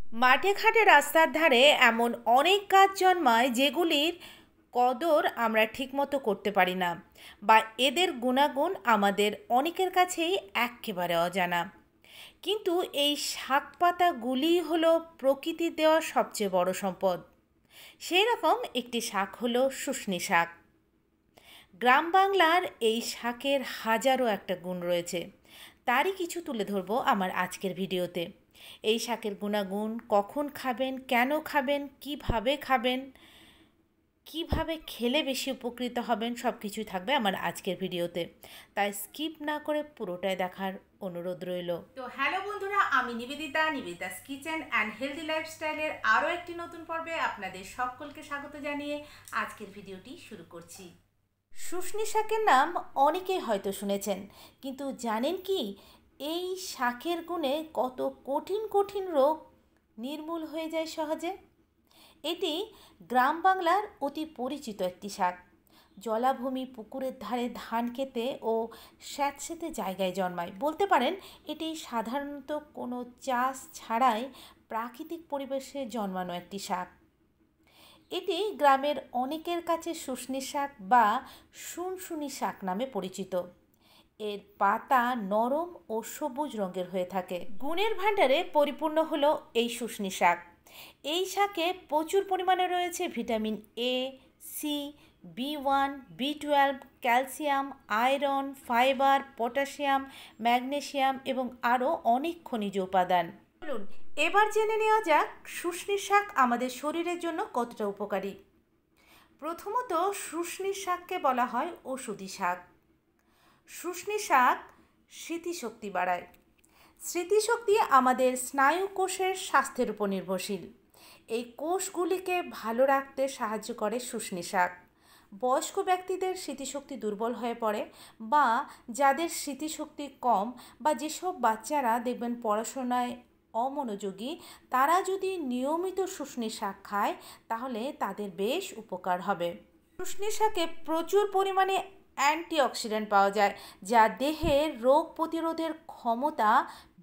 মাঠে ঘাটে রাস্তার ধারে এমন অনেক গাছ জন্মায় যেগুলির কদর আমরা ঠিকমতো করতে পারি না, বা এদের গুণাগুণ আমাদের অনেকের কাছেই একেবারে অজানা। কিন্তু এই শাক পাতাগুলিই হলো প্রকৃতির দেওয়া সবচেয়ে বড় সম্পদ। সেই রকম একটি শাক হলো শুষ্নী শাক। গ্রাম বাংলার এই শাকের হাজারো একটা গুণ রয়েছে, তারই কিছু তুলে ধরবো আমার আজকের ভিডিওতে। এই শাকের গুণাগুণ, কখন খাবেন, কেন খাবেন, কিভাবে খাবেন, কিভাবে খেলে বেশি উপকৃত হবেন, সব কিছুই থাকবে আমার আজকের ভিডিওতে। তাই স্কিপ না করে পুরোটাই দেখার অনুরোধ রইল। তো হ্যালো বন্ধুরা, আমি নিবেদিতাস কিচেন অ্যান্ড হেলদি লাইফস্টাইলের আরও একটি নতুন পর্বে আপনাদের সকলকে স্বাগত জানিয়ে আজকের ভিডিওটি শুরু করছি। শুষ্নী শাকের নাম অনেকেই হয়তো শুনেছেন, কিন্তু জানেন কি এই শাকের গুণে কত কঠিন কঠিন রোগ নির্মূল হয়ে যায় সহজে? এটি গ্রাম বাংলার অতি পরিচিত একটি শাক। জলাভূমি, পুকুরের ধারে, ধান খেতে ও স্যাঁতসেঁতে জায়গায় জন্মায়। বলতে পারেন এটি সাধারণত কোনো চাষ ছাড়াই প্রাকৃতিক পরিবেশে জন্মানো একটি শাক। এটি গ্রামের অনেকের কাছে শুষ্নী শাক বা শুনশুনি শাক নামে পরিচিত। এর পাতা নরম ও সবুজ রঙের হয়ে থাকে। গুণের ভাণ্ডারে পরিপূর্ণ হলো এই শুষ্নী শাক। এই শাকে প্রচুর পরিমাণে রয়েছে ভিটামিন এ, সি, বি1, বি12, calcium, iron, fibre, potassium, magnesium এবং আরও অনেক খনিজ উপাদান। চলুন এবার জেনে নেওয়া যাক শুষ্নী শাক আমাদের শরীরের জন্য কতটা উপকারী। প্রথমত, শুষ্নী শাককে বলা হয় ঔষধি শাক। শুষ্নী শাক স্মৃতিশক্তি বাড়ায়। স্মৃতিশক্তি আমাদের স্নায়ু কোষের স্বাস্থ্যের উপর নির্ভরশীল। এই কোষগুলিকে ভালো রাখতে সাহায্য করে শুষ্নী শাক। বয়স্ক ব্যক্তিদের স্মৃতিশক্তি দুর্বল হয়ে পড়ে, বা যাদের স্মৃতিশক্তি কম, বা যেসব বাচ্চারা দেখবেন পড়াশোনায় অমনোযোগী, তারা যদি নিয়মিত শুষ্নী শাক খায় তাহলে তাদের বেশ উপকার হবে। শুষ্নী শাকে প্রচুর পরিমাণে অ্যান্টিঅক্সিডেন্ট পাওয়া যায়, যা দেহের রোগ প্রতিরোধের ক্ষমতা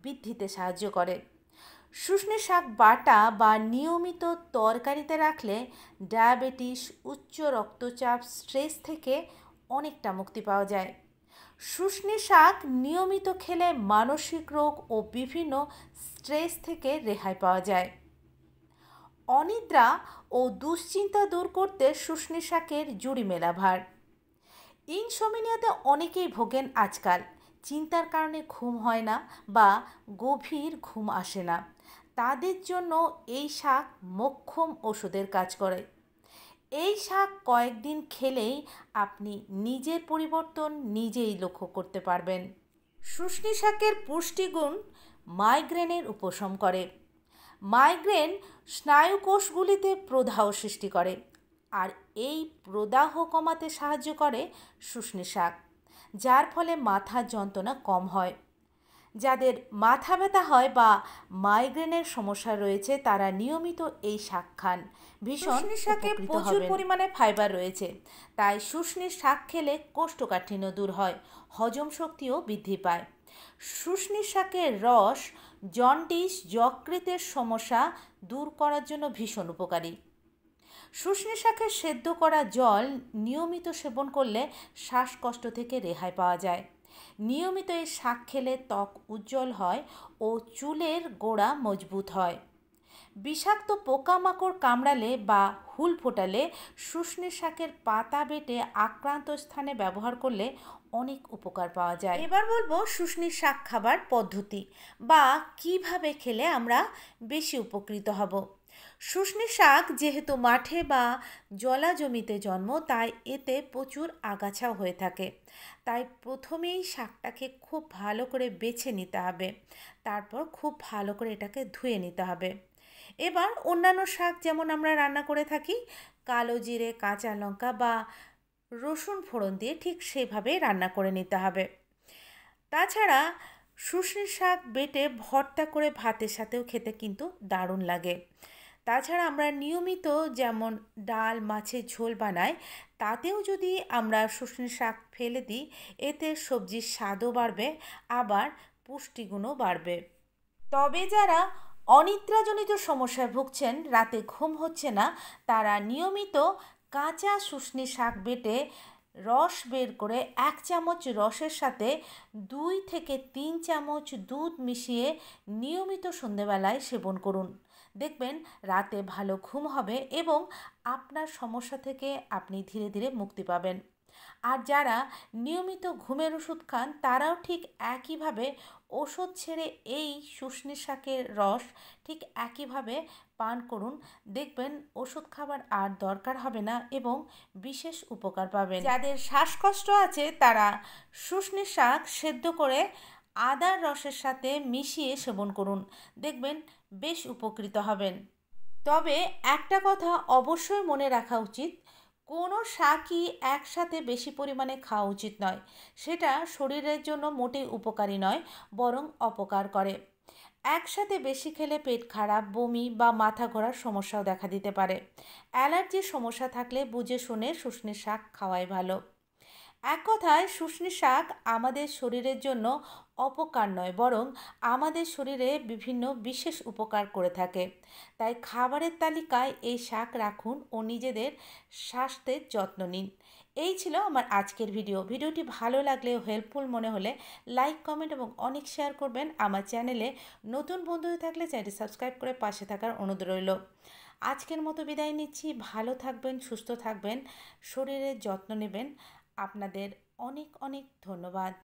বৃদ্ধিতে সাহায্য করে। শুষ্নী শাক বাটা বা নিয়মিত তরকারিতে রাখলে ডায়াবেটিস, উচ্চ রক্তচাপ, স্ট্রেস থেকে অনেকটা মুক্তি পাওয়া যায়। শুষ্নী শাক নিয়মিত খেলে মানসিক রোগ ও বিভিন্ন স্ট্রেস থেকে রেহাই পাওয়া যায়। অনিদ্রা ও দুশ্চিন্তা দূর করতে শুষ্নী শাকের জুড়ি মেলা ভার। ইনসোমনিয়াতে অনেকেই ভোগেন আজকাল। চিন্তার কারণে ঘুম হয় না বা গভীর ঘুম আসে না, তাদের জন্য এই শাক মোক্ষম ওষুধের কাজ করে। এই শাক কয়েকদিন খেলেই আপনি নিজের পরিবর্তন নিজেই লক্ষ্য করতে পারবেন। শুষ্নী শাকের পুষ্টিগুণ মাইগ্রেনের উপশম করে। মাইগ্রেন স্নায়ুকোষগুলিতে প্রদাহ সৃষ্টি করে, আর এই প্রদাহ কমাতে সাহায্য করে শুষ্নী শাক, যার ফলে মাথার যন্ত্রণা কম হয়। যাদের মাথা ব্যথা হয় বা মাইগ্রেনের সমস্যা রয়েছে তারা নিয়মিত এই শাক খান। শুষ্নী শাকে প্রচুর পরিমাণে ফাইবার রয়েছে, তাই শুষ্নী শাক খেলে কোষ্ঠকাঠিন্য দূর হয়, হজম শক্তিও বৃদ্ধি পায়। শুষ্নী শাকের রস জন্ডিস, যকৃতের সমস্যা দূর করার জন্য ভীষণ উপকারী। শুষ্নী শাকের সেদ্ধ করা জল নিয়মিত সেবন করলে শ্বাসকষ্ট থেকে রেহাই পাওয়া যায়। নিয়মিত এই শাক খেলে ত্বক উজ্জ্বল হয় ও চুলের গোড়া মজবুত হয়। বিষাক্ত পোকামাকড় কামড়ালে বা হুল ফোটালে শুষ্নী শাকের পাতা বেটে আক্রান্ত স্থানে ব্যবহার করলে অনেক উপকার পাওয়া যায়। এবার বলবো শুষ্নী শাক খাবার পদ্ধতি বা কিভাবে খেলে আমরা বেশি উপকৃত হব। শুষ্নী শাক যেহেতু মাঠে বা জলা জমিতে জন্ম, তাই এতে প্রচুর আগাছাও হয়ে থাকে। তাই প্রথমেই শাকটাকে খুব ভালো করে বেছে নিতে হবে, তারপর খুব ভালো করে এটাকে ধুয়ে নিতে হবে। এবার অন্যান্য শাক যেমন আমরা রান্না করে থাকি, কালো জিরে, কাঁচা লঙ্কা বা রসুন ফোড়ন দিয়ে ঠিক সেভাবে রান্না করে নিতে হবে। তাছাড়া শুষ্নী শাক বেটে ভর্তা করে ভাতের সাথেও খেতে কিন্তু দারুণ লাগে। তাছাড়া আমরা নিয়মিত যেমন ডাল, মাছের ঝোল বানাই, তাতেও যদি আমরা শুষ্নী শাক ফেলে দিই, এতে সবজির স্বাদও বাড়বে, আবার পুষ্টিগুণও বাড়বে। তবে যারা অনিদ্রাজনিত সমস্যায় ভুগছেন, রাতে ঘুম হচ্ছে না, তারা নিয়মিত কাঁচা শুষ্নী শাক বেটে রস বের করে 1 চামচ রসের সাথে 2 থেকে 3 চামচ দুধ মিশিয়ে নিয়মিত সন্ধেবেলায় সেবন করুন। দেখবেন রাতে ভালো ঘুম হবে এবং আপনার সমস্যা থেকে আপনি ধীরে ধীরে মুক্তি পাবেন। আর যারা নিয়মিত ঘুমের ওষুধ খান তারাও ঠিক একইভাবে ওষুধ ছেড়ে এই শুষ্নী শাকের রস ঠিক একইভাবে পান করুন। দেখবেন ওষুধ খাবার আর দরকার হবে না এবং বিশেষ উপকার পাবেন। যাদের শ্বাসকষ্ট আছে তারা শুষ্নী শাক সেদ্ধ করে আদার রসের সাথে মিশিয়ে সেবন করুন। দেখবেন বেশ উপকৃত হবেন। তবে একটা কথা অবশ্যই মনে রাখা উচিত, কোনো শাকই একসাথে বেশি পরিমাণে খাওয়া উচিত নয়। সেটা শরীরের জন্য মোটেই উপকারী নয়, বরং অপকার করে। একসাথে বেশি খেলে পেট খারাপ, বমি বা মাথা ঘোরার সমস্যাও দেখা দিতে পারে। অ্যালার্জির সমস্যা থাকলে বুঝে শুনে শুষ্নী শাক খাওয়াই ভালো। এক কথায় শুষ্নী শাক আমাদের শরীরের জন্য অপকার নয়, বরং আমাদের শরীরে বিভিন্ন বিশেষ উপকার করে থাকে। তাই খাবারের তালিকায় এই শাক রাখুন ও নিজেদের স্বাস্থ্যের যত্ন নিন। এই ছিল আমার আজকের ভিডিওটি ভালো লাগলে ও হেল্পফুল মনে হলে লাইক, কমেন্ট এবং অনেক শেয়ার করবেন। আমার চ্যানেলে নতুন বন্ধু হয়ে থাকলে চ্যানেলটি সাবস্ক্রাইব করে পাশে থাকার অনুরোধ রইল। আজকের মতো বিদায় নিচ্ছি। ভালো থাকবেন, সুস্থ থাকবেন, শরীরের যত্ন নেবেন। আপনাদের অনেক অনেক ধন্যবাদ।